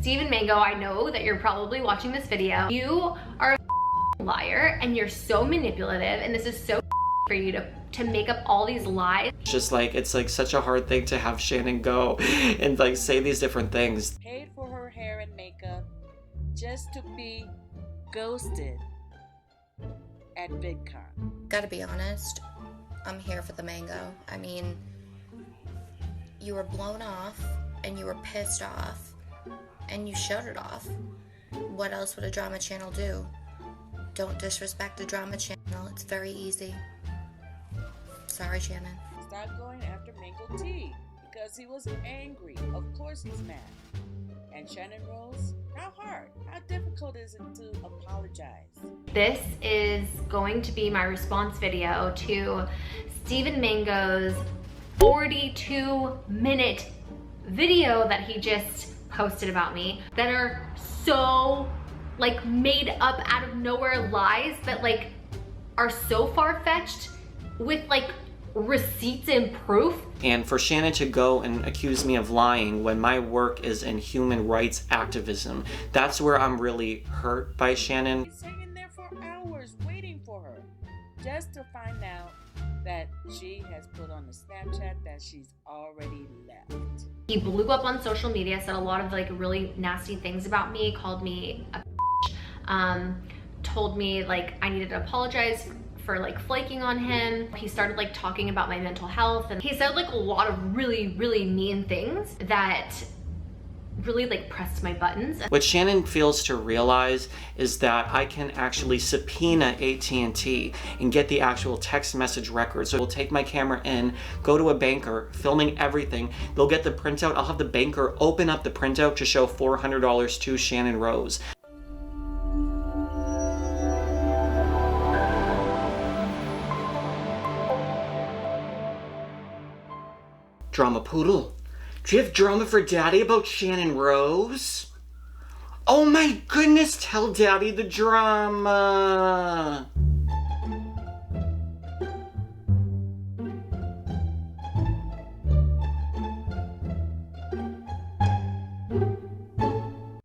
Steven Mango, I know that you're probably watching this video. You are a liar and you're so manipulative, and this is so for you to make up all these lies. Just like, it's like such a hard thing to have Channon go and like say these different things. Paid for her hair and makeup just to be ghosted at Vidcon. Gotta be honest, I'm here for the mango. I mean, you were blown off and you were pissed off and you showed it off. What else would a drama channel do? Don't disrespect the drama channel, it's very easy. Sorry, Channon. Start going after Mango T because he was angry. Of course he's mad. And Channon Rose, how hard, how difficult is it to apologize? This is going to be my response video to Steven Mango's 42-minute video that he just posted about me that are so like made up out of nowhere lies that like are so far-fetched with like receipts and proof. And for Channon to go and accuse me of lying when my work is in human rights activism, that's where I'm really hurt by Channon. He's hanging there for hours waiting for her just to find out that she has put on the Snapchat that she's already left. He blew up on social media, said a lot of like really nasty things about me, called me a told me like I needed to apologize for like flaking on him. He started like talking about my mental health, and he said like a lot of really mean things that really like pressed my buttons. What Channon fails to realize is that I can actually subpoena AT&T and get the actual text message record. So we'll take my camera in, go to a banker, filming everything. They'll get the printout. I'll have the banker open up the printout to show $400 to Channon Rose. Drama Poodle, do you have drama for Daddy about Channon Rose? Oh my goodness, tell Daddy the drama!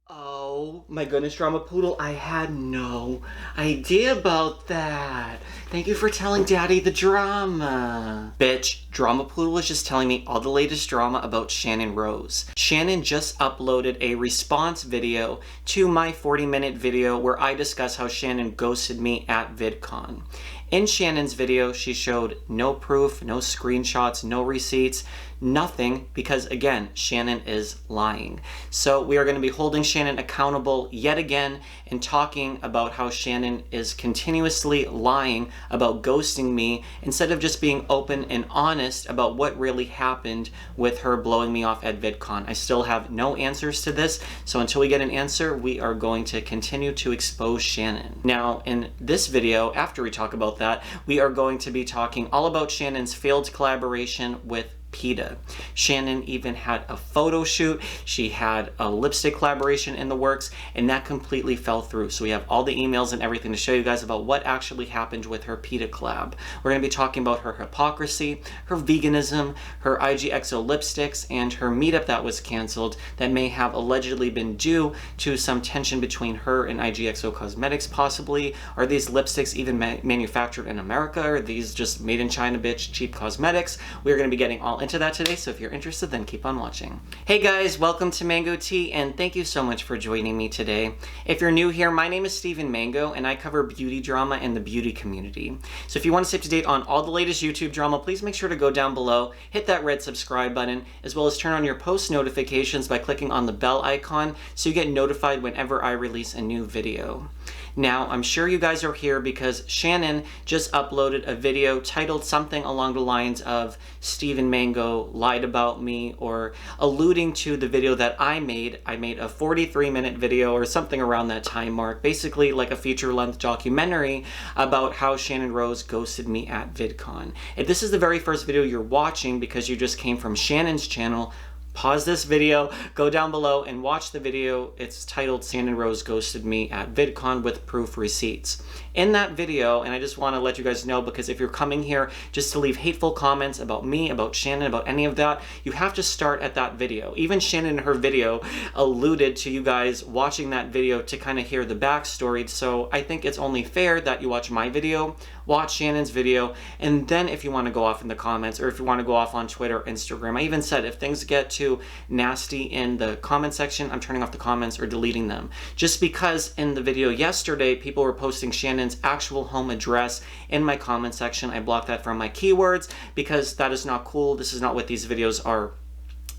Oh my goodness, Drama Poodle, I had no idea about that. Thank you for telling Daddy the drama. Bitch, Drama Poodle is just telling me all the latest drama about Channon Rose. Channon just uploaded a response video to my 40-minute video where I discuss how Channon ghosted me at Vidcon. In Shannon's video, she showed no proof, no screenshots, no receipts, nothing, because again, Channon is lying. So we are going to be holding Channon accountable yet again and talking about how Channon is continuously lying about ghosting me instead of just being open and honest about what really happened with her blowing me off at Vidcon. I still have no answers to this, so until we get an answer, we are going to continue to expose Channon. Now, in this video, after we talk about that, we are going to be talking all about Shannon's failed collaboration with PETA. Channon even had a photo shoot, she had a lipstick collaboration in the works, and that completely fell through. So we have all the emails and everything to show you guys about what actually happened with her PETA collab. We're going to be talking about her hypocrisy, her veganism, her IGXO lipsticks, and her meetup that was canceled that may have allegedly been due to some tension between her and IGXO Cosmetics possibly. Are these lipsticks even manufactured in America? Are these just made in China, bitch, cheap cosmetics? We're going to be getting all into that today, so if you're interested, then keep on watching. Hey guys, welcome to Mango Tea, and thank you so much for joining me today. If you're new here, my name is Steven Mango, and I cover beauty drama and the beauty community. So if you want to stay up to date on all the latest YouTube drama, please make sure to go down below, hit that red subscribe button, as well as turn on your post notifications by clicking on the bell icon so you get notified whenever I release a new video. Now, I'm sure you guys are here because Channon just uploaded a video titled something along the lines of Steven Mango lied about me, or alluding to the video that I made. I made a 43-minute video or something around that time mark, basically like a feature-length documentary about how Channon Rose ghosted me at Vidcon. If this is the very first video you're watching because you just came from Shannon's channel, pause this video, go down below and watch the video. It's titled Shannon Rose Ghosted Me at Vidcon with Proof Receipts. In that video, and I just want to let you guys know, because if you're coming here just to leave hateful comments about me, about Shannon, about any of that, you have to start at that video. Even Shannon in her video alluded to you guys watching that video to kind of hear the backstory. So I think it's only fair that you watch my video, watch Shannon's video, and then if you want to go off in the comments, or if you want to go off on Twitter, Instagram. I even said if things get too nasty in the comment section, I'm turning off the comments or deleting them. Just because in the video yesterday, people were posting Shannon's actual home address in my comment section, I blocked that from my keywords because that is not cool. This is not what these videos are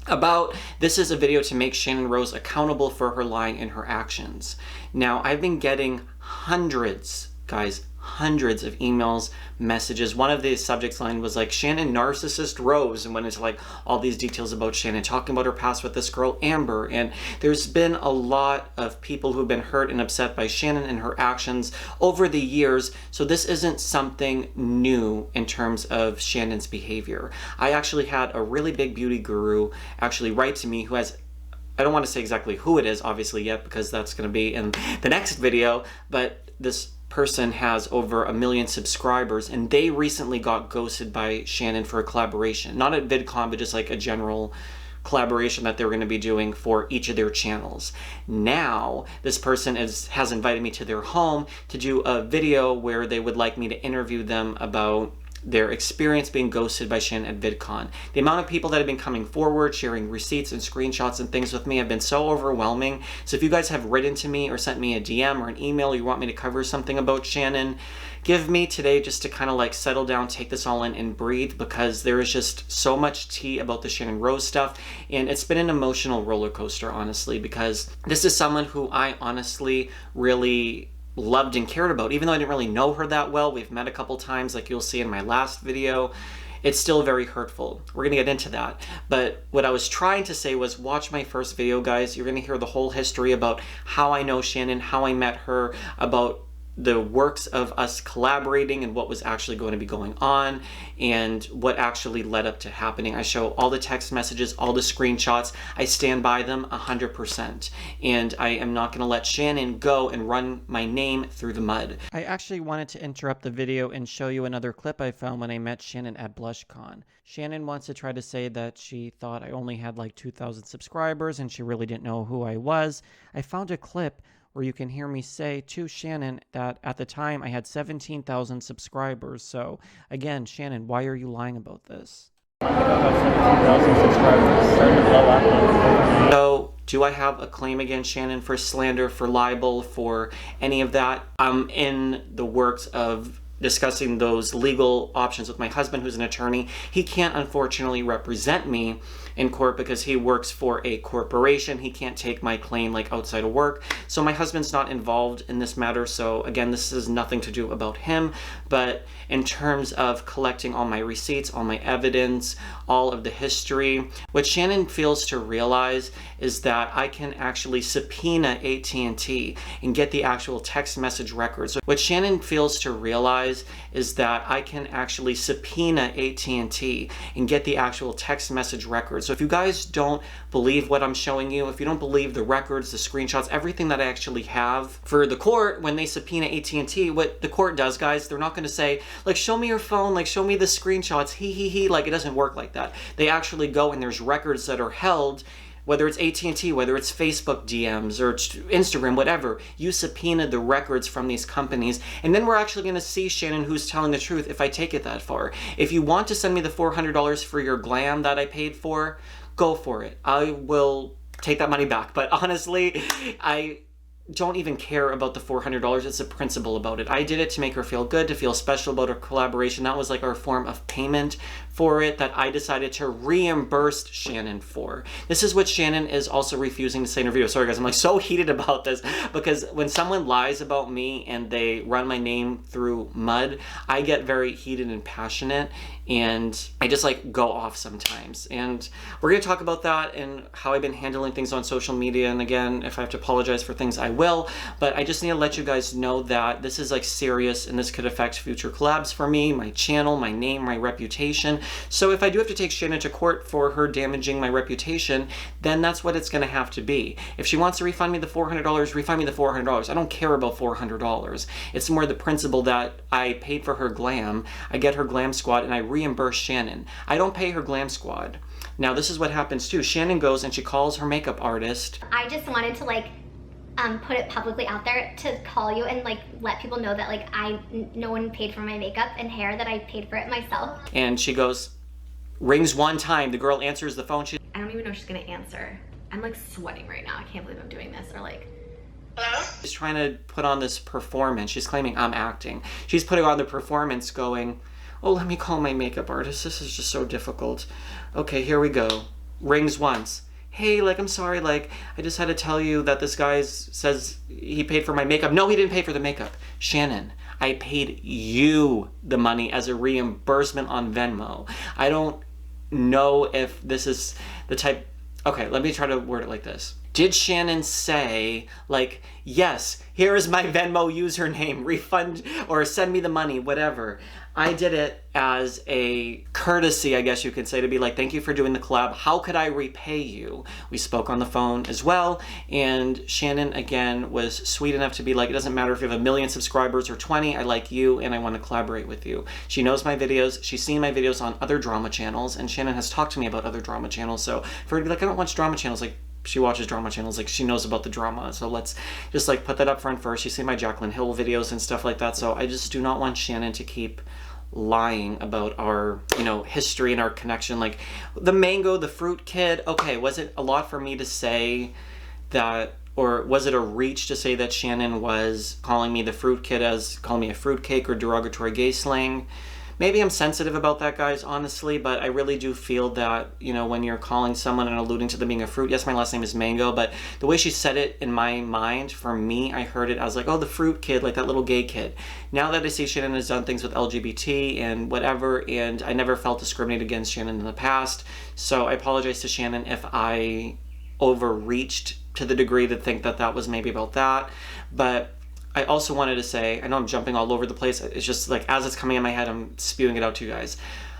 about. This is a video to make Shannon Rose accountable for her lying and her actions. Now, I've been getting hundreds, guys, hundreds of emails, messages. One of the subject line was like, Shannon narcissist Rose, and went into like all these details about Shannon, talking about her past with this girl Amber. And there's been a lot of people who've been hurt and upset by Shannon and her actions over the years. So this isn't something new in terms of Shannon's behavior. I actually had a really big beauty guru actually write to me, who has, I don't want to say exactly who it is obviously yet, because that's going to be in the next video, but this person has over 1 million subscribers, and they recently got ghosted by Shannon for a collaboration. Not at VidCon, but just like a general collaboration that they were going to be doing for each of their channels. Now, this person has invited me to their home to do a video where they would like me to interview them about their experience being ghosted by Shannon at VidCon. The amount of people that have been coming forward, sharing receipts and screenshots and things with me have been so overwhelming. So if you guys have written to me or sent me a DM or an email, you want me to cover something about Shannon, give me today just to kind of like settle down, take this all in and breathe, because there is just so much tea about the Shannon Rose stuff. And it's been an emotional roller coaster, honestly, because this is someone who I honestly really loved and cared about. Even though I didn't really know her that well, we've met a couple times, like you'll see in my last video, it's still very hurtful. We're gonna get into that. But what I was trying to say was, watch my first video, guys. You're gonna hear the whole history about how I know Shannon, how I met her, about the works of us collaborating and what was actually going to be going on and what actually led up to happening. I show all the text messages, all the screenshots. I stand by them 100%. And I am not going to let Shannon go and run my name through the mud. I actually wanted to interrupt the video and show you another clip I found when I met Shannon at BlushCon. Shannon wants to try to say that she thought I only had like 2,000 subscribers and she really didn't know who I was. I found a clip where you can hear me say to Shannon that at the time I had 17,000 subscribers. So again, Shannon, why are you lying about this? So do I have a claim against Shannon for slander, for libel, for any of that? I'm in the works of discussing those legal options with my husband, who's an attorney. He can't unfortunately represent me in court because he works for a corporation. He can't take my claim like outside of work. So my husband's not involved in this matter. So again, this has nothing to do about him, but in terms of collecting all my receipts, all my evidence, all of the history, what Shannon fails to realize is that I can actually subpoena AT&T and get the actual text message records. What Shannon fails to realize is that I can actually subpoena AT&T and get the actual text message records. So if you guys don't believe what I'm showing you, if you don't believe the records, the screenshots, everything that I actually have for the court, when they subpoena AT&T, what the court does, guys, they're not going to say, like, show me your phone, like, show me the screenshots, like, it doesn't work like that. They actually go and there's records that are held, whether it's AT&T, whether it's Facebook DMs or Instagram, whatever, you subpoena the records from these companies. And then we're actually going to see, Shannon, who's telling the truth if I take it that far. If you want to send me the $400 for your glam that I paid for, go for it. I will take that money back. But honestly, I don't even care about the $400. It's a principle about it. I did it to make her feel good, to feel special about our collaboration. That was like our form of payment for it that I decided to reimburse Shannon for. This is what Shannon is also refusing to say in her video. Sorry guys, I'm like so heated about this because when someone lies about me and they run my name through mud, I get very heated and passionate and I just like go off sometimes. And we're going to talk about that and how I've been handling things on social media. And again, if I have to apologize for things, I will. But I just need to let you guys know that this is like serious and this could affect future collabs for me, my channel, my name, my reputation. So if I do have to take Shannon to court for her damaging my reputation, then that's what it's gonna have to be. If she wants to refund me the $400, refund me the $400. I don't care about $400. It's more the principle that I paid for her glam, I get her glam squad, and I reimburse Shannon. I don't pay her glam squad. Now this is what happens too. Shannon goes and she calls her makeup artist. I just wanted to like put it publicly out there to call you and like let people know that like no one paid for my makeup and hair, that I paid for it myself. And she goes, rings one time, the girl answers the phone. I don't even know if she's gonna answer. I'm like sweating right now. I can't believe I'm doing this. Or like, Hello? She's trying to put on this performance. She's claiming I'm acting. She's putting on the performance going, oh, let me call my makeup artist. This is just so difficult. Okay, here we go. Rings once. Hey, like, I'm sorry, like, I just had to tell you that this guy says he paid for my makeup. No, he didn't pay for the makeup. Shannon, I paid you the money as a reimbursement on Venmo. I don't know if this is the type... Okay, let me try to word it like this. Did Shannon say, like, yes, here is my Venmo username, refund or send me the money, whatever. I did it as a courtesy, I guess you could say, to be like, thank you for doing the collab. How could I repay you? We spoke on the phone as well, and Shannon, again, was sweet enough to be like, it doesn't matter if you have 1 million subscribers or 20, I like you and I want to collaborate with you. She knows my videos, she's seen my videos on other drama channels, and Shannon has talked to me about other drama channels, so for her to be like, I don't watch drama channels, like, she watches drama channels, like she knows about the drama, so let's just like put that up front first. She's seen my Jaclyn Hill videos and stuff like that, so I just do not want Shannon to keep lying about our, you know, history and our connection. Like the mango, the fruit kid, okay, was it a lot for me to say that, or was it a reach to say that Shannon was calling me the fruit kid as calling me a fruitcake or derogatory gay slang? Maybe I'm sensitive about that, guys, honestly, but I really do feel that, you know, when you're calling someone and alluding to them being a fruit, yes, my last name is Mango, but the way she said it in my mind, for me, I heard it as like, oh, the fruit kid, like that little gay kid. Now that I see Shannon has done things with LGBT and whatever, and I never felt discriminated against Shannon in the past, so I apologize to Shannon if I overreached to the degree to think that that was maybe about that, but I also wanted to say, I know I'm jumping all over the place, it's just like as it's coming in my head, I'm spewing it out to you guys.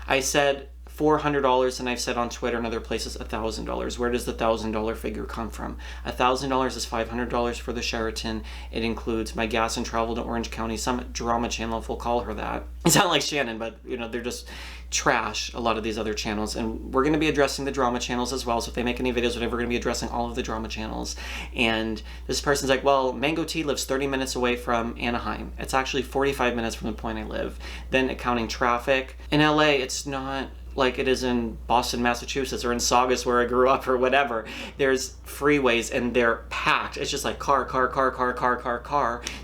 I said $400 and I've said on Twitter and other places $1,000. Where does the $1,000 figure come from? $1,000 is $500 for the Sheraton. It includes my gas and travel to Orange County, some drama channel, if we'll call her that. It's not like Shannon, but you know, they're just trash, a lot of these other channels, and we're going to be addressing the drama channels as well, so if they make any videos, whatever, we're going to be addressing all of the drama channels. And this person's like, well, Mango Tea lives 30 minutes away from Anaheim. It's actually 45 minutes from the point I live. Then accounting traffic. In LA, it's not like it is in Boston, Massachusetts, or in Saugus where I grew up, or whatever. There's freeways and they're packed. It's just like car.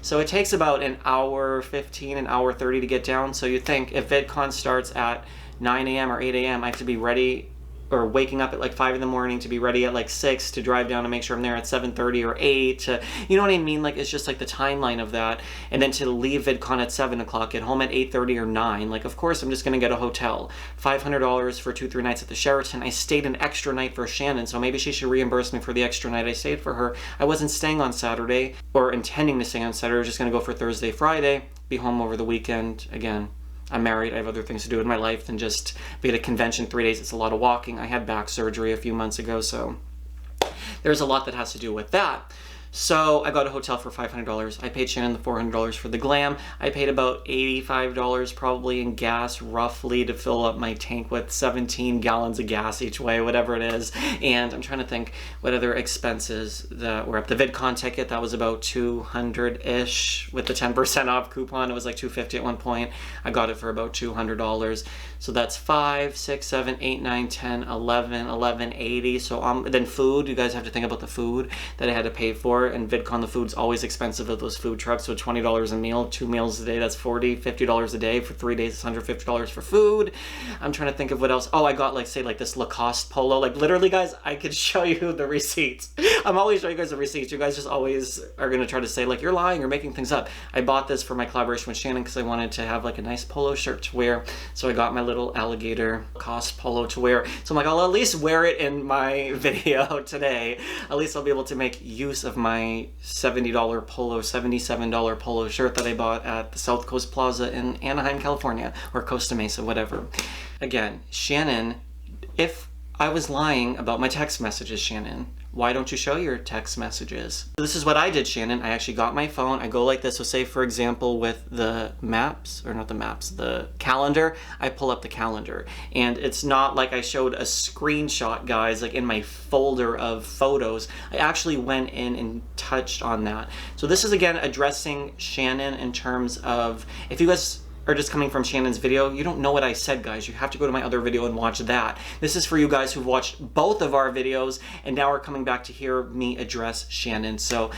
So it takes about an hour 15, an hour 30 to get down. So you think if Vidcon starts at 9 a.m. or 8 a.m., I have to be ready, or waking up at like 5 in the morning to be ready at like 6 to drive down to make sure I'm there at 7:30 or 8 to, you know what I mean? Like, it's just like the timeline of that. And then to leave Vidcon at 7 o'clock, get home at 8:30 or 9. Like, of course, I'm just going to get a hotel. $500 for 2-3 nights at the Sheraton. I stayed an extra night for Shannon, so maybe she should reimburse me for the extra night I stayed for her. I wasn't staying on Saturday or intending to stay on Saturday. I was just going to go for Thursday, Friday, be home over the weekend. Again, I'm married, I have other things to do in my life than just be at a convention 3 days. It's a lot of walking. I had back surgery a few months ago, so there's a lot that has to do with that. So I got a hotel for $500. I paid Shannon the $400 for the glam. I paid about $85 probably in gas, roughly, to fill up my tank with 17 gallons of gas each way, whatever it is. And I'm trying to think what other expenses that were up. The Vidcon ticket, that was about $200-ish. With the 10% off coupon, it was like $250 at one point. I got it for about $200. So that's 5, 6, 7, 8, 9, 10, 11, 11.80. So then food, you guys have to think about the food that I had to pay for. And Vidcon, the food's always expensive at those food trucks. So $20 a meal, 2 meals a day, that's $40, $50 a day. For 3 days, it's $150 for food. I'm trying to think of what else. Oh, I got like, say, like this Lacoste polo. Like literally, guys, I could show you the receipts. I'm always showing you guys the receipts. You guys just always are going to try to say like, you're lying, you're making things up. I bought this for my collaboration with Channon because I wanted to have like a nice polo shirt to wear. So I got my little alligator Lacoste polo to wear. So I'm like, I'll at least wear it in my video today. At least I'll be able to make use of my $70 polo, $77 polo shirt that I bought at the South Coast Plaza in Anaheim, California, or Costa Mesa, whatever. again, Shannon, if I was lying about my text messages, Shannon, why don't you show your text messages? This is what I did, Shannon. I actually got my phone. I go like this. So say, for example, with the maps, or not the maps, the calendar, I pull up the calendar. And it's not like I showed a screenshot, guys, like in my folder of photos. I actually went in and touched on that. So this is, again, addressing Shannon in terms of, if you guys are just coming from Shannon's video, you don't know what I said, guys. You have to go to my other video and watch that. This is for you guys who've watched both of our videos and now are coming back to hear me address Shannon. So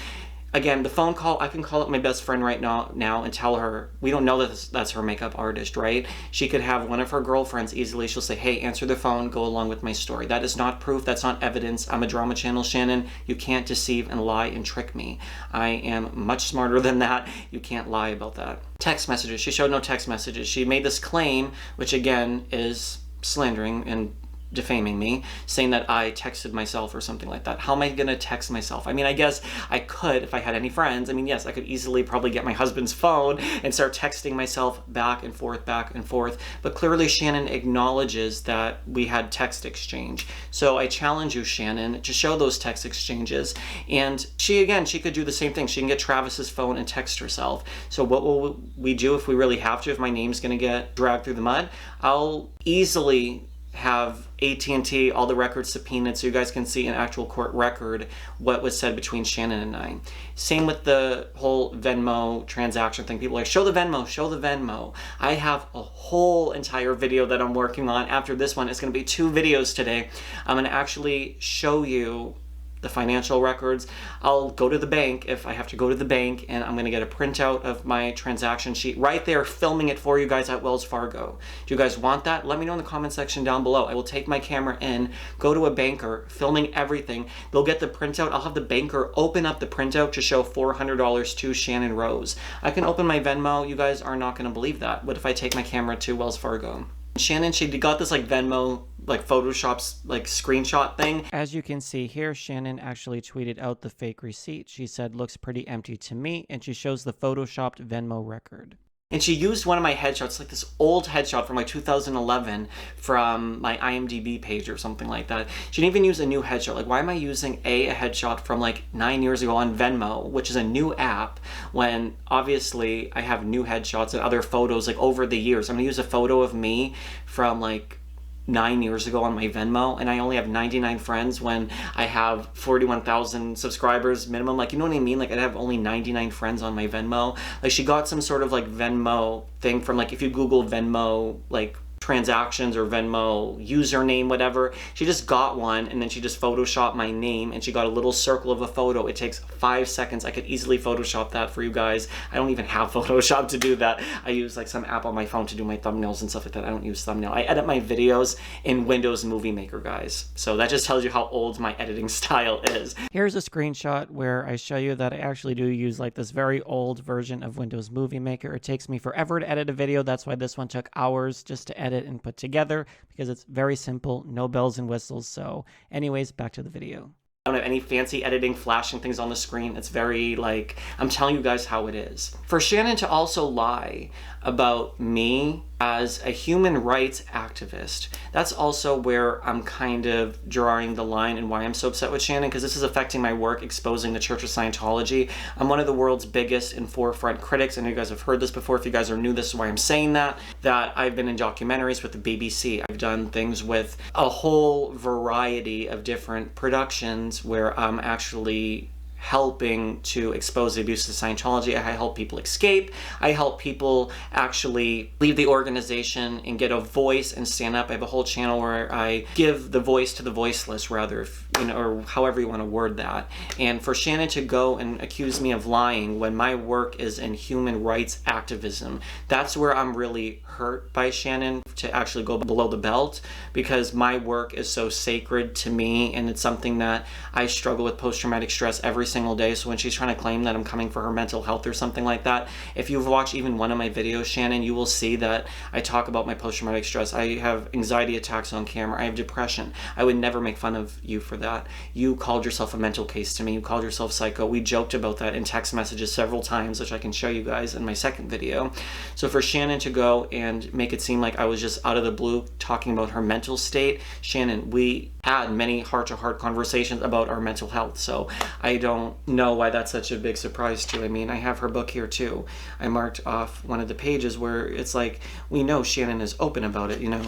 again, the phone call, I can call up my best friend right now and tell her, we don't know that that's her makeup artist, right? She could have one of her girlfriends easily. She'll say, hey, answer the phone, go along with my story. That is not proof. That's not evidence. I'm a drama channel, Shannon. You can't deceive and lie and trick me. I am much smarter than that. You can't lie about that. Text messages. She showed no text messages. She made this claim, which again is slandering and defaming me, saying that I texted myself or something like that. How am I gonna text myself? I mean, I guess I could if I had any friends. I mean, yes, I could easily probably get my husband's phone and start texting myself back and forth, but clearly Shannon acknowledges that we had text exchange. So I challenge you, Shannon, to show those text exchanges. And she could do the same thing. She can get Travis's phone and text herself. So what will we do if we really have to, if my name's gonna get dragged through the mud? I'll easily have AT&T, all the records subpoenaed so you guys can see an actual court record what was said between Shannon and I. Same with the whole Venmo transaction thing. People are like, show the Venmo, show the Venmo. I have a whole entire video that I'm working on after this one. It's going to be 2 videos today. I'm going to actually show you the financial records. I'll go to the bank if I have to go to the bank, and I'm gonna get a printout of my transaction sheet right there, filming it for you guys at Wells Fargo. Do you guys want that? Let me know in the comment section down below. I will take my camera in, go to a banker, filming everything. They'll get the printout. I'll have the banker open up the printout to show $400 to Shannon Rose. I can open my Venmo. You guys are not gonna believe that. What if I take my camera to Wells Fargo? Shannon, she got this like Venmo, like Photoshop's like screenshot thing. As you can see here, Shannon actually tweeted out the fake receipt. She said, looks pretty empty to me, and she shows the Photoshopped Venmo record. And she used one of my headshots, like this old headshot from like 2011 from my IMDb page or something like that. She didn't even use a new headshot. Like, why am I using a headshot from like 9 years ago on Venmo, which is a new app, when obviously I have new headshots and other photos like over the years. I'm gonna use a photo of me from like 9 years ago on my Venmo, and I only have 99 friends when I have 41,000 subscribers minimum. Like, you know what I mean? Like, I'd have only 99 friends on my Venmo. Like, she got some sort of like Venmo thing from like, if you Google Venmo like transactions or Venmo username, whatever, she just got one, and then she just photoshopped my name, and she got a little circle of a photo. It takes 5 seconds. I could easily Photoshop that for you guys. I don't even have Photoshop to do that. I use like some app on my phone to do my thumbnails and stuff like that. I don't use thumbnail. I edit my videos in Windows Movie Maker, guys. So that just tells you how old my editing style is. Here's a screenshot where I show you that I actually do use like this very old version of Windows Movie Maker. It takes me forever to edit a video. That's why this one took hours just to edit and put together, because it's very simple, no bells and whistles. So anyways, back to the video. I don't have any fancy editing, flashing things on the screen. It's very like, I'm telling you guys how it is. For Shannon to also lie about me as a human rights activist, that's also where I'm kind of drawing the line and why I'm so upset with Shannon, because this is affecting my work exposing the Church of Scientology. I'm one of the world's biggest and forefront critics, and you guys have heard this before. If you guys are new, this is why I'm saying that I've been in documentaries with the BBC. I've done things with a whole variety of different productions where I'm actually helping to expose the abuse of Scientology. I help people escape. I help people actually leave the organization and get a voice and stand up. I have a whole channel where I give the voice to the voiceless, rather, if, you know, or however you want to word that. And for Shannon to go and accuse me of lying when my work is in human rights activism, that's where I'm really hurt by Shannon, to actually go below the belt, because my work is so sacred to me, and it's something that I struggle with post-traumatic stress every single day. So when she's trying to claim that I'm coming for her mental health or something like that, if you've watched even one of my videos, Shannon, you will see that I talk about my post-traumatic stress. I have anxiety attacks on camera. I have depression. I would never make fun of you for that. You called yourself a mental case to me. You called yourself psycho. We joked about that in text messages several times, which I can show you guys in my second video. So for Shannon to go and make it seem like I was just out of the blue talking about her mental state, Shannon, we had many heart-to-heart conversations about our mental health, so I don't know why that's such a big surprise to you. I mean, I have her book here too. I marked off one of the pages where it's like, we know Shannon is open about it, you know,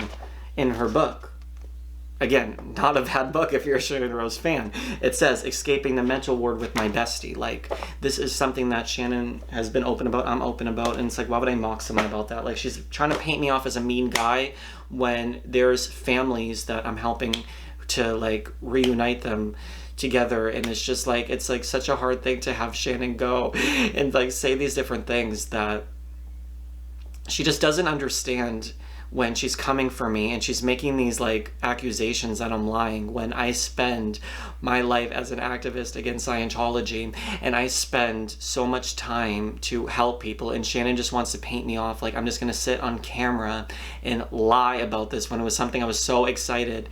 in her book. Again, not a bad book if you're a Shannon Rose fan. It says, escaping the mental ward with my bestie. Like, this is something that Shannon has been open about, I'm open about, and it's like, why would I mock someone about that? Like, she's trying to paint me off as a mean guy when there's families that I'm helping to, like, reunite them together, and it's just like, it's like such a hard thing to have Shannon go and like say these different things that she just doesn't understand when she's coming for me, and she's making these like accusations that I'm lying when I spend my life as an activist against Scientology, and I spend so much time to help people, and Shannon just wants to paint me off like I'm just gonna sit on camera and lie about this when it was something I was so excited.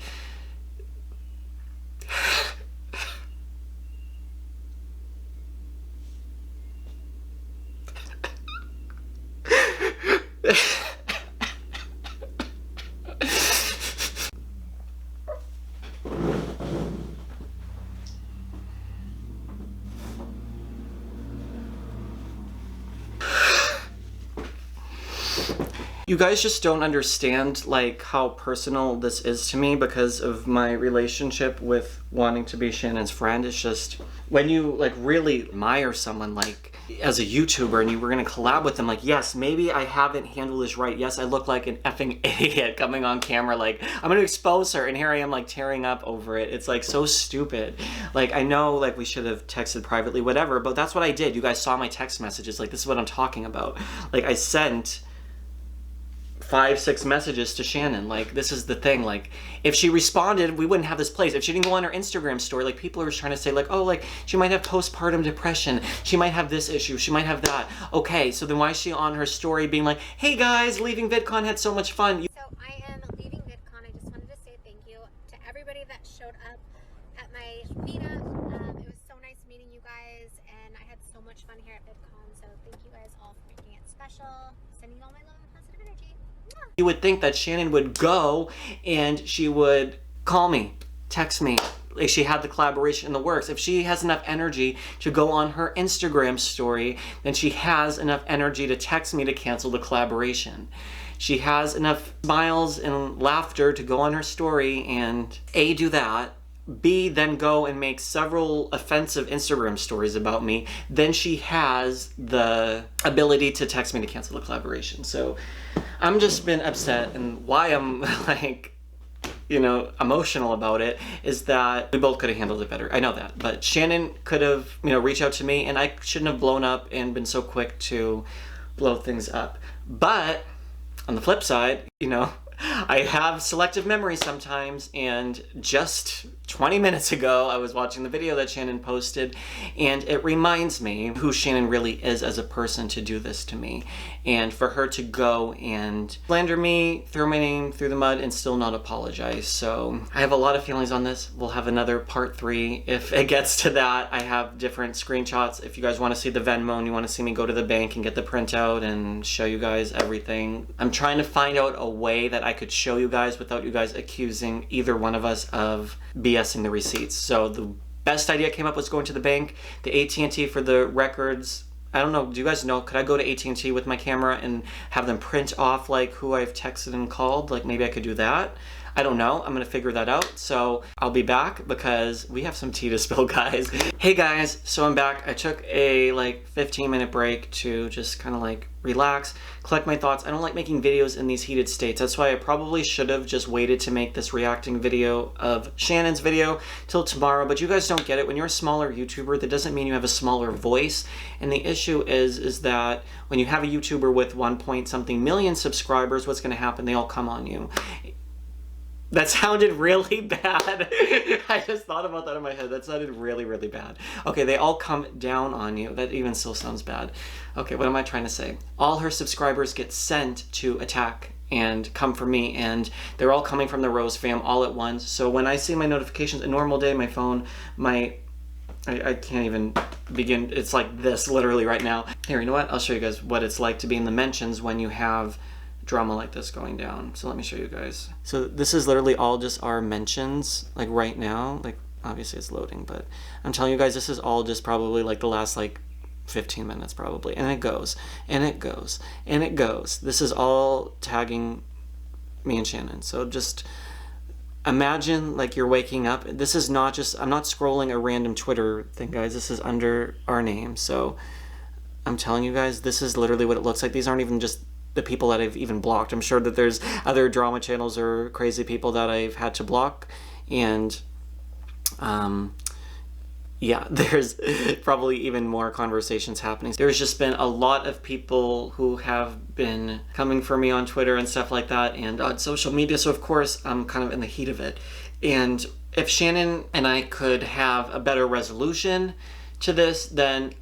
You guys just don't understand like how personal this is to me because of my relationship with wanting to be Shannon's friend. It's just when you like really admire someone like as a YouTuber and you were gonna collab with them, like, yes, maybe I haven't handled this right. Yes, I look like an effing idiot coming on camera, like I'm gonna expose her, and here I am like tearing up over it. It's like so stupid. Like, I know like we should have texted privately, whatever, but that's what I did. You guys saw my text messages. Like, this is what I'm talking about. Like, I sent 5-6 messages to Shannon. Like, this is the thing. Like, if she responded, we wouldn't have this place. If she didn't go on her Instagram story, like, people are trying to say like, oh, like she might have postpartum depression, she might have this issue, she might have that. Okay, so then why is she on her story being like, hey guys, leaving VidCon, had so much fun. So I am leaving VidCon. I just wanted to say thank you to everybody that showed up at my meetup. It was so nice meeting you guys, and I had so much fun here at VidCon. So thank you guys all for making it special. Sending you all my love and positive energy. You would think that Shannon would go and she would call me, text me, like she had the collaboration in the works. If she has enough energy to go on her Instagram story, then she has enough energy to text me to cancel the collaboration. She has enough smiles and laughter to go on her story and A, do that, B, then go and make several offensive Instagram stories about me. Then she has the ability to text me to cancel the collaboration. So I'm just been upset, and why I'm like, you know, emotional about it is that we both could have handled it better. I know that, but Shannon could have, you know, reached out to me, and I shouldn't have blown up and been so quick to blow things up. But on the flip side, you know, I have selective memory sometimes, and just 20 minutes ago I was watching the video that Channon posted, and it reminds me who Shannon really is as a person to do this to me, and for her to go and slander me, throw my name through the mud, and still not apologize. So I have a lot of feelings on this. We'll have another part 3 if it gets to that. I have different screenshots. If you guys want to see the Venmo and you want to see me go to the bank and get the printout and show you guys everything, I'm trying to find out a way that I could show you guys without you guys accusing either one of us of BSing the receipts. So the best idea I came up was going to the bank, the AT&T for the records. I don't know, do you guys know, could I go to AT&T with my camera and have them print off like who I've texted and called? Like maybe I could do that. I don't know, I'm gonna figure that out. So I'll be back because we have some tea to spill, guys. Hey guys, so I'm back. I took a like 15-minute break to just kind of like relax, collect my thoughts. I don't like making videos in these heated states. That's why I probably should have just waited to make this reacting video of Shannon's video till tomorrow, but you guys don't get it. When you're a smaller YouTuber, that doesn't mean you have a smaller voice. And the issue is that when you have a YouTuber with 1 point something million subscribers, what's gonna happen? They all come on you. That sounded really bad. I just thought about that in my head. That sounded really, really bad. Okay, they all come down on you. That even still sounds bad. Okay, what am I trying to say? All her subscribers get sent to attack and come for me, and they're all coming from the Rose fam all at once. So when I see my notifications, a normal day, my phone, I can't even begin. It's like this literally right now. Here, you know what? I'll show you guys what it's like to be in the mentions when you have drama like this going down. So let me show you guys. So this is literally all just our mentions, like right now. Like obviously it's loading, but I'm telling you guys, this is all just probably like the last like 15 minutes probably. And it goes, and it goes, and it goes. This is all tagging me and Channon. So just imagine like you're waking up. This is not just, I'm not scrolling a random Twitter thing, guys. This is under our name. So I'm telling you guys, this is literally what it looks like. These aren't even just the people that I've even blocked. I'm sure that there's other drama channels or crazy people that I've had to block. And yeah, there's probably even more conversations happening. There's just been a lot of people who have been coming for me on Twitter and stuff like that and on social media. So of course I'm kind of in the heat of it. And if Channon and I could have a better resolution to this, then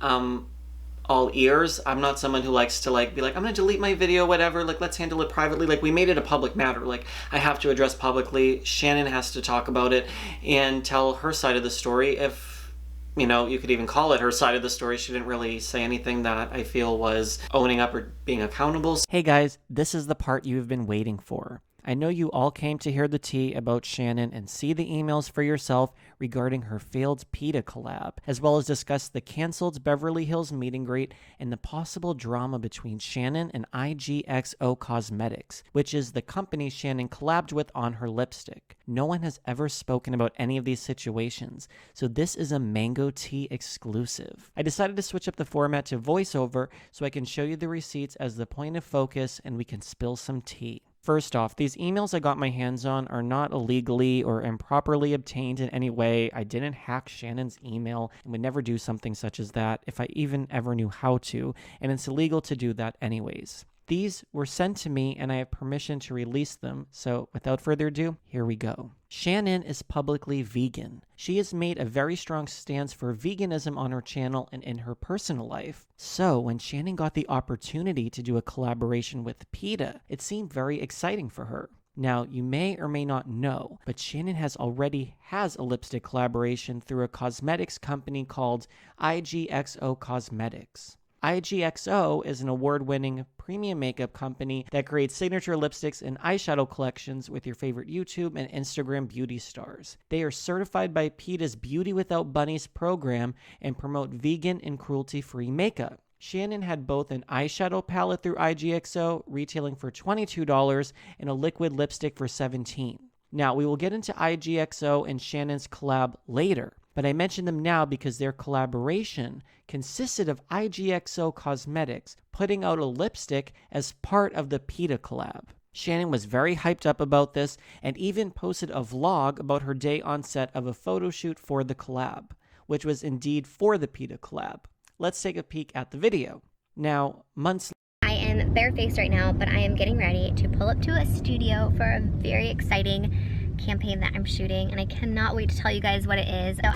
all ears. I'm not someone who likes to like be like, I'm gonna delete my video, whatever, like let's handle it privately. Like we made it a public matter. Like I have to address publicly. Channon has to talk about it and tell her side of the story. If, you know, you could even call it her side of the story. She didn't really say anything that I feel was owning up or being accountable. Hey guys, this is the part you've been waiting for. I know you all came to hear the tea about Channon and see the emails for yourself regarding her failed PETA collab, as well as discuss the canceled Beverly Hills meet and greet and the possible drama between Channon and IGXO Cosmetics, which is the company Channon collabed with on her lipstick. No one has ever spoken about any of these situations, so this is a Mango Tea exclusive. I decided to switch up the format to voiceover so I can show you the receipts as the point of focus and we can spill some tea. First off, these emails I got my hands on are not illegally or improperly obtained in any way. I didn't hack Shannon's email and would never do something such as that if I even ever knew how to, and it's illegal to do that anyways. These were sent to me and I have permission to release them, so without further ado, here we go. Channon is publicly vegan. She has made a very strong stance for veganism on her channel and in her personal life. So when Channon got the opportunity to do a collaboration with PETA, it seemed very exciting for her. Now, you may or may not know, but Channon already has a lipstick collaboration through a cosmetics company called IGXO Cosmetics. IGXO is an award-winning premium makeup company that creates signature lipsticks and eyeshadow collections with your favorite YouTube and Instagram beauty stars. They are certified by PETA's Beauty Without Bunnies program and promote vegan and cruelty-free makeup. Channon had both an eyeshadow palette through IGXO, retailing for $22, and a liquid lipstick for $17. Now, we will get into IGXO and Shannon's collab later, but I mention them now because their collaboration consisted of IGXO Cosmetics putting out a lipstick as part of the PETA collab. Channon was very hyped up about this and even posted a vlog about her day on set of a photo shoot for the collab, which was indeed for the PETA collab. Let's take a peek at the video. Now, months I am barefaced right now, but I am getting ready to pull up to a studio for a very exciting campaign that I'm shooting, and I cannot wait to tell you guys what it is. So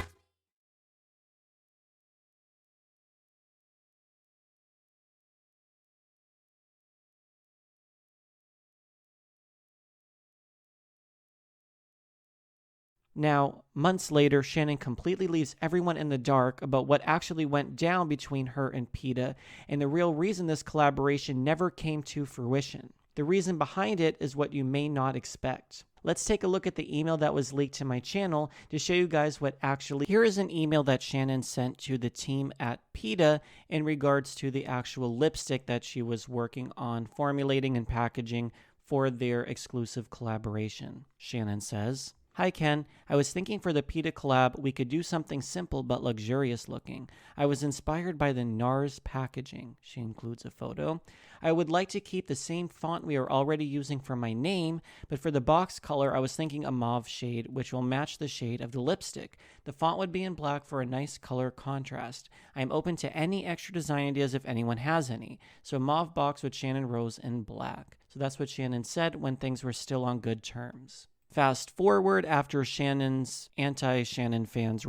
Now, months later, Channon completely leaves everyone in the dark about what actually went down between her and PETA, and the real reason this collaboration never came to fruition. The reason behind it is what you may not expect. Let's take a look at the email that was leaked to my channel to show you guys what actually... Here is an email that Channon sent to the team at PETA in regards to the actual lipstick that she was working on formulating and packaging for their exclusive collaboration. Channon says, "Hi Ken, I was thinking for the PETA collab we could do something simple but luxurious looking. I was inspired by the NARS packaging." She includes a photo. "I would like to keep the same font we are already using for my name, but for the box color I was thinking a mauve shade which will match the shade of the lipstick. The font would be in black for a nice color contrast. I am open to any extra design ideas if anyone has any. So mauve box with Channon Rose in black." So that's what Channon said when things were still on good terms. Fast forward after Shannon's anti-Shannon fans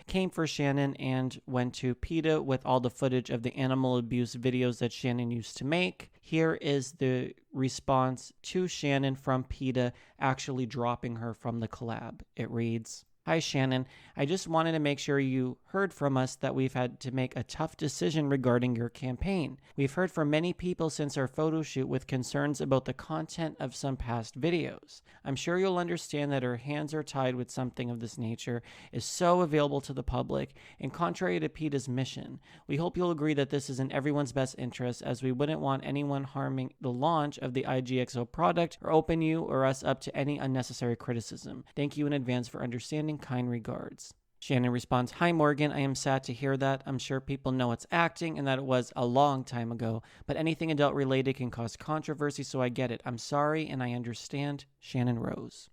came for Channon and went to PETA with all the footage of the animal abuse videos that Channon used to make. Here is the response to Channon from PETA actually dropping her from the collab. It reads, "Hi Shannon, I just wanted to make sure you heard from us that we've had to make a tough decision regarding your campaign. We've heard from many people since our photo shoot with concerns about the content of some past videos. I'm sure you'll understand that our hands are tied with something of this nature is so available to the public and contrary to PETA's mission. We hope you'll agree that this is in everyone's best interest as we wouldn't want anyone harming the launch of the IGXO product or open you or us up to any unnecessary criticism. Thank you in advance for understanding. Kind regards." Shannon responds, "Hi Morgan, I am sad to hear that. I'm sure people know it's acting and that it was a long time ago, but anything adult related can cause controversy, so I get it. I'm sorry and I understand. Shannon Rose."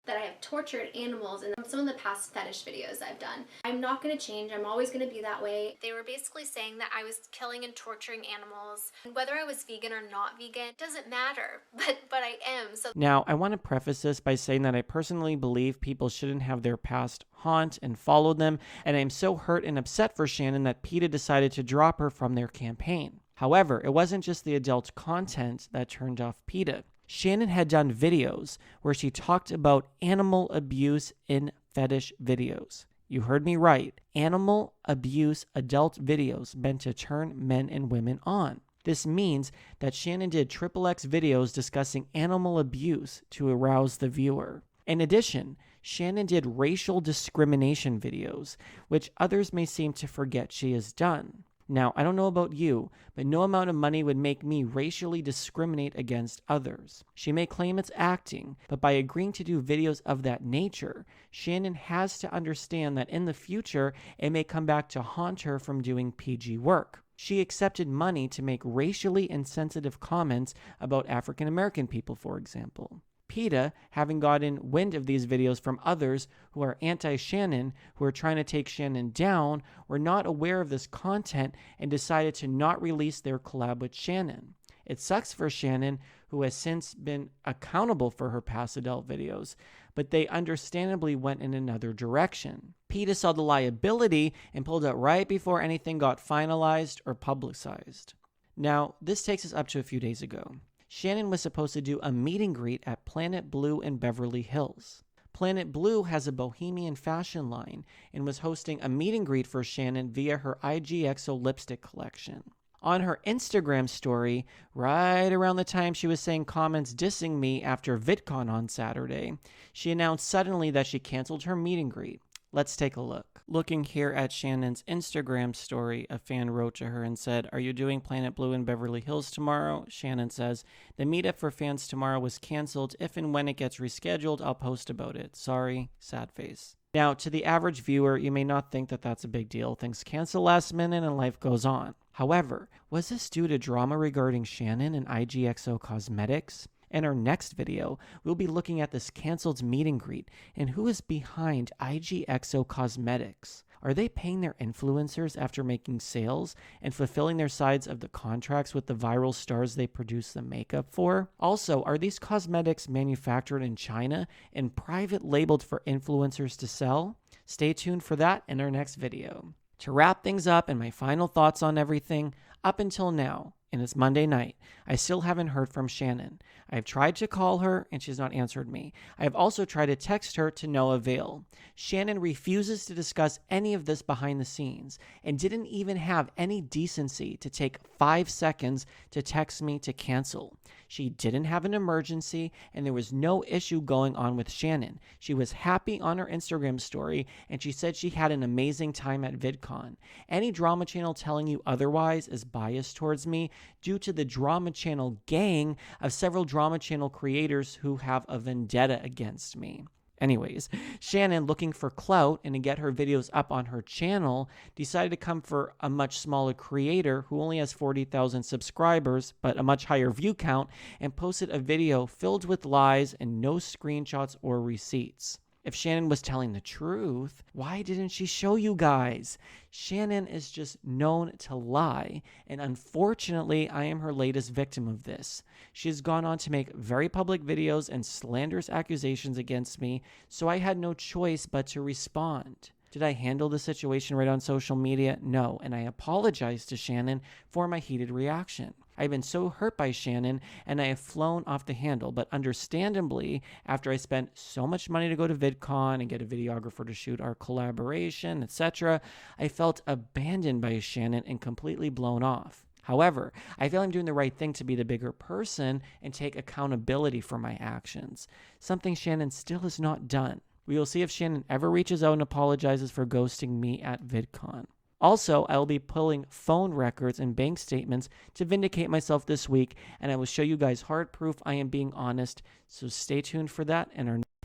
That I have tortured animals in some of the past fetish videos I've done. I'm not going to change. I'm always going to be that way. They were basically saying that I was killing and torturing animals. And whether I was vegan or not vegan doesn't matter, but I am. So now, I want to preface this by saying that I personally believe people shouldn't have their past haunt and follow them, and I'm so hurt and upset for Shannon that PETA decided to drop her from their campaign. However, it wasn't just the adult content that turned off PETA. Shannon had done videos where she talked about animal abuse in fetish videos. You heard me right. Animal abuse adult videos meant to turn men and women on. This means that Shannon did XXX videos discussing animal abuse to arouse the viewer. In addition, Shannon did racial discrimination videos, which others may seem to forget she has done. Now, I don't know about you, but no amount of money would make me racially discriminate against others. She may claim it's acting, but by agreeing to do videos of that nature, Shannon has to understand that in the future, it may come back to haunt her from doing PG work. She accepted money to make racially insensitive comments about African American people, for example. PETA, having gotten wind of these videos from others who are anti-Shannon, who are trying to take Shannon down, were not aware of this content and decided to not release their collab with Shannon. It sucks for Shannon, who has since been accountable for her past adult videos, but they understandably went in another direction. PETA saw the liability and pulled out right before anything got finalized or publicized. Now, this takes us up to a few days ago. Shannon was supposed to do a meet and greet at Planet Blue in Beverly Hills. Planet Blue has a bohemian fashion line and was hosting a meet and greet for Shannon via her IGXO lipstick collection. On her Instagram story, right around the time she was saying comments dissing me after Vidcon on Saturday, she announced suddenly that she canceled her meet and greet. Let's take a look. Looking here at Shannon's Instagram story, a fan wrote to her and said, "Are you doing Planet Blue in Beverly Hills tomorrow?" Shannon says, "The meetup for fans tomorrow was canceled. If and when it gets rescheduled, I'll post about it. Sorry, sad face." Now, to the average viewer, you may not think that that's a big deal. Things cancel last minute and life goes on. However, was this due to drama regarding Shannon and IGXO Cosmetics? In our next video, we'll be looking at this canceled meet and greet and who is behind IGXO Cosmetics. Are they paying their influencers after making sales and fulfilling their sides of the contracts with the viral stars they produce the makeup for? Also, are these cosmetics manufactured in China and private labeled for influencers to sell? Stay tuned for that in our next video. To wrap things up and my final thoughts on everything, up until now, and it's Monday night, I still haven't heard from Shannon. I have tried to call her and she's not answered me. I have also tried to text her to no avail. Shannon refuses to discuss any of this behind the scenes and didn't even have any decency to take 5 seconds to text me to cancel. She didn't have an emergency and there was no issue going on with Shannon. She was happy on her Instagram story and she said she had an amazing time at VidCon. Any drama channel telling you otherwise is biased towards me due to the drama channel gang of several drama channel creators who have a vendetta against me. Anyways, Shannon, looking for clout and to get her videos up on her channel, decided to come for a much smaller creator who only has 40,000 subscribers, but a much higher view count, and posted a video filled with lies and no screenshots or receipts. If Channon was telling the truth, why didn't she show you guys? Channon is just known to lie, and unfortunately, I am her latest victim of this. She has gone on to make very public videos and slanderous accusations against me, so I had no choice but to respond. Did I handle the situation right on social media? No, and I apologize to Channon for my heated reaction. I've been so hurt by Channon, and I have flown off the handle, but understandably, after I spent so much money to go to Vidcon and get a videographer to shoot our collaboration, etc., I felt abandoned by Channon and completely blown off. However, I feel I'm doing the right thing to be the bigger person and take accountability for my actions, something Channon still has not done. We will see if Channon ever reaches out and apologizes for ghosting me at Vidcon. Also, I will be pulling phone records and bank statements to vindicate myself this week, and I will show you guys hard proof I am being honest, so stay tuned for that.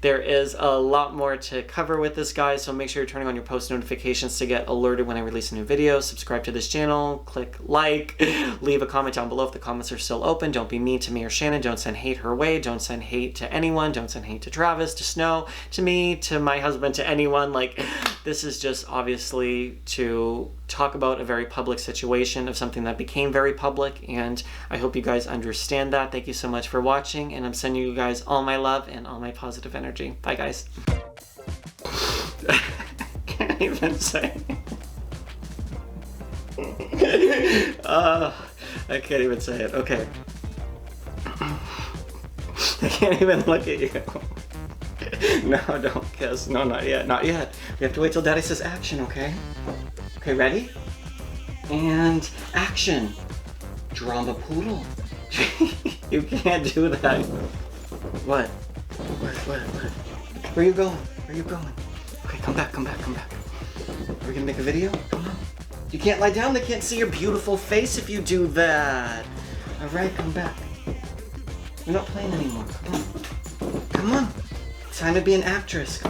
There is a lot more to cover with this, guys, so make sure you're turning on your post notifications to get alerted when I release a new video. Subscribe to this channel, click like, leave a comment down below if the comments are still open. Don't be mean to me or Channon. Don't send hate her way. Don't send hate to anyone. Don't send hate to Travis, to Snow, to me, to my husband, to anyone. Like, this is just obviously to talk about a very public situation of something that became very public, and I hope you guys understand that. Thank you so much for watching, and I'm sending you guys all my love and all my positive energy. Bye, guys. Can't even say. I can't even say it. Okay. I can't even look at you. No, don't kiss. No, not yet. Not yet. We have to wait till Daddy says action, okay? Okay, ready? And action. Drama poodle. You can't do that. What? What? Where you going? Where you going? Okay, come back. Are we gonna make a video? Come on. You can't lie down. They can't see your beautiful face if you do that. All right, come back. We're not playing anymore. Come on. Time to be an actress.